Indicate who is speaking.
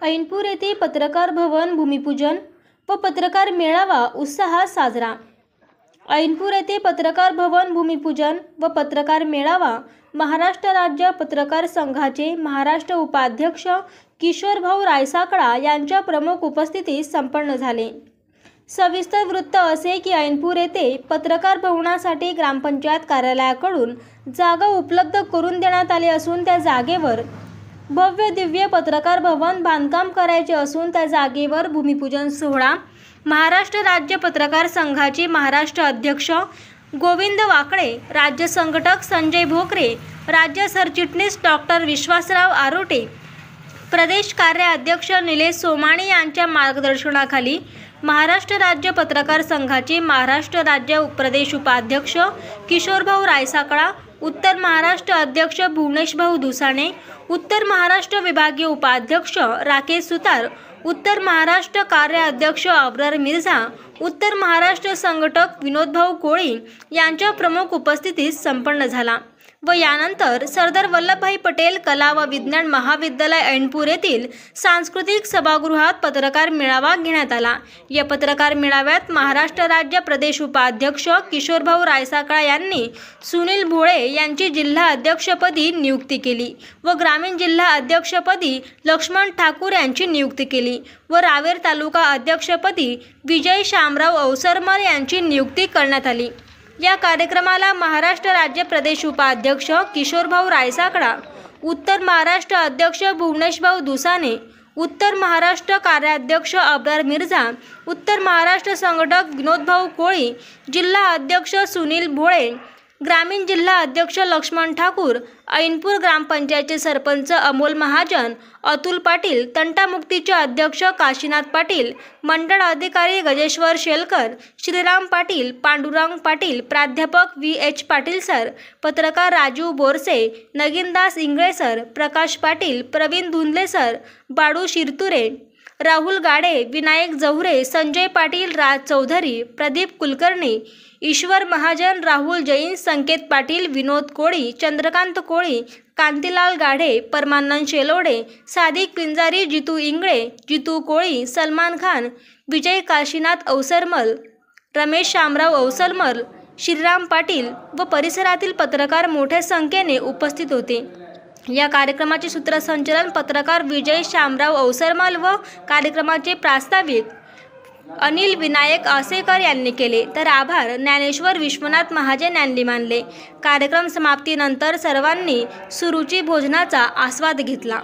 Speaker 1: ऐनपूर येथे पत्रकार भवन भूमिपूजन व पत्रकार मेळावा उत्साहात साजरा। ऐनपूर येथे पत्रकार भवन भूमिपूजन व पत्रकार मेळावा महाराष्ट्र राज्य पत्रकार संघाचे महाराष्ट्र उपाध्यक्ष किशोरभाऊ रायसाकडा यांच्या प्रमुख उपस्थितीत संपन्न झाले। सविस्तर वृत्त असे की ऐनपूर येथे पत्रकार भवनासाठी ग्रामपंचायत कार्यालयाकडून जागा उपलब्ध करून देण्यात आली असून त्या जागेवर भव्य दिव्य पत्रकार भवन बांधकाम करायचे असून त्या जागेवर भूमिपूजन सोहळा महाराष्ट्र राज्य पत्रकार संघाचे महाराष्ट्र अध्यक्ष गोविंद वाकळे, राज्य संघटक संजय भोकरे, राज्य सरचिटणीस डॉक्टर विश्वासराव आरोटे, प्रदेश कार्य अध्यक्ष निलेश सोमाणी यांच्या मार्गदर्शनाखाली महाराष्ट्र राज्य पत्रकार संघाचे महाराष्ट्र राज्य प्रदेश उपाध्यक्ष किशोरभाऊ रायसाकडा, उत्तर महाराष्ट्र अध्यक्ष भुवनेशभाऊ दुसाणे, उत्तर महाराष्ट्र विभागीय उपाध्यक्ष राकेश सुतार, उत्तर महाराष्ट्र कार्य अध्यक्ष अब्रार मिर्झा, उत्तर महाराष्ट्र संघटक विनोदभाऊ कोळी यांच्या प्रमुख उपस्थितीत संपन्न झाला व यानंतर सरदार वल्लभभाई पटेल कला व विज्ञान महाविद्यालय ऐनपूर येथील सांस्कृतिक सभागृहात पत्रकार मेळावा घेण्यात आला। या पत्रकार मेळाव्यात महाराष्ट्र राज्य प्रदेश उपाध्यक्ष किशोरभाऊ रायसाकडा यांनी सुनील भोळे यांची जिल्हा अध्यक्षपदी नियुक्ती केली व ग्रामीण जिल्हा अध्यक्षपदी लक्ष्मण ठाकूर यांची नियुक्ती केली व रावेर तालुका अध्यक्षपदी विजय शामराव अवसरमल यांची नियुक्ती करण्यात आली। या कार्यक्रमाला महाराष्ट्र राज्य प्रदेश उपाध्यक्ष किशोरभाऊ रायसाकडा, उत्तर महाराष्ट्र अध्यक्ष भुवनेशभाऊ दुसाने, उत्तर महाराष्ट्र कार्याध्यक्ष अब्रार मिर्झा, उत्तर महाराष्ट्र संघटक विनोदभाऊ कोळी, जिल्हा अध्यक्ष सुनील भोळे, ग्रामीण जिल्हा अध्यक्ष लक्ष्मण ठाकूर, ऐनपूर ग्रामपंचायतचे सरपंच अमोल महाजन, अतुल पाटील, तंटामुक्तीचे अध्यक्ष काशीनाथ पाटील, मंडळ अधिकारी गजेश्वर शेलकर, श्रीराम पाटील, पांडुरंग पाटील, प्राध्यापक VH पाटील सर, पत्रकार राजू बोरसे, नगीनदास इंगळे सर, प्रकाश पाटील, प्रवीण धुंदले सर, बाळू शिरतुरे, राहुल गाडे, विनायक जहुरे, संजय पाटील, राज चौधरी, प्रदीप कुलकर्णी, ईश्वर महाजन, राहुल जैन, संकेत पाटील, विनोद कोळी, चंद्रकांत कोळी, कांतीलाल गाढे, परमानंद शेलोडे, सादिक पिंजारी, जितू इंगळे, जितू कोळी, सलमान खान, विजय काशीनाथ अवसरमल, रमेश शामराव अवसरमल, श्रीराम पाटील व परिसरातील पत्रकार मोठ्या संख्येने उपस्थित होते। या कार्यक्रमाचे सूत्रसंचालन पत्रकार विजय शामराव अवसरमल व कार्यक्रमाचे प्रास्ताविक अनिल विनायक आसेकर यांनी केले, तर आभार ज्ञानेश्वर विश्वनाथ महाजन यांनी मानले। कार्यक्रम समाप्तीनंतर सर्वांनी सुरुची भोजनाचा आस्वाद घेतला।